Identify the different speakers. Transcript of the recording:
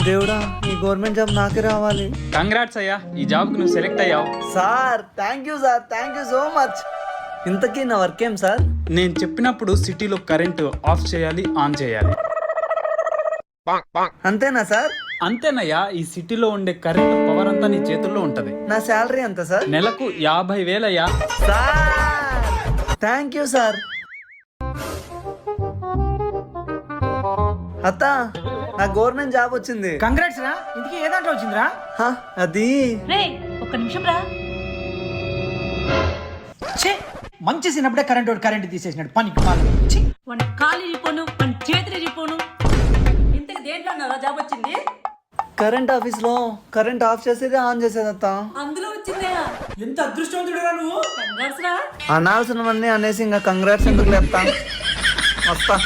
Speaker 1: దేవుడా ఈ government job నాకే రావాలి.
Speaker 2: కంగ్రాట్స్ అయ్యా, ఈ జాబ్కి నువ్వు సెలెక్ట్ అయ్యావు.
Speaker 1: Sir thank you so much. ఇంతకీ నా వర్క్ ఏం సార్?
Speaker 2: నేను చెప్పినప్పుడు సిటీలో కరెంటు ఆఫ్ చేయాలి, ఆన్ చేయాలి.
Speaker 1: అంతేనా సార్?
Speaker 2: అంతేనయ్యా, ఈ సిటీలో ఉండే కరెంటు పవర్ అంతా నీ చేతుల్లో ఉంటది.
Speaker 1: నా శాలరీ ఎంత సార్?
Speaker 2: నెలకు 50,000 అయ్యా.
Speaker 1: Sir thank you sir. అత్త నా గవర్నమెంట్ జాబ్ వచ్చింది.
Speaker 3: కంగ్రాట్స్ రా. ఇంటికి ఏ దాంట్లో వచ్చిందిరా?
Speaker 1: హ, అది
Speaker 4: రే ఒక్క నిమిషం రా.
Speaker 3: ఛే, మంచి సినప్పుడే కరెంట్ తీసేసినాడు పనికి మాలి. ఛీ,
Speaker 4: వాడి కాలు ఇరిపోను, వాడి చేతులు ఇరిపోను. ఇంతకు దేంట్లో ఉన్నారా జాబ్ వచ్చింది?
Speaker 1: కరెంట్ ఆఫీస్ లో కరెంట్ ఆఫ్ చేసేది ఆన్ చేసేది అత్త.
Speaker 4: అందులో వచ్చిందా?
Speaker 3: ఎంత అదృష్టవంతుడురా నువ్వు.
Speaker 4: కంగ్రాట్స్ రా.
Speaker 1: అనాల్సినవన్నీ అనేసి ఇంకా కంగ్రాట్స్ ఎందుకు లేస్తా. వస్తా.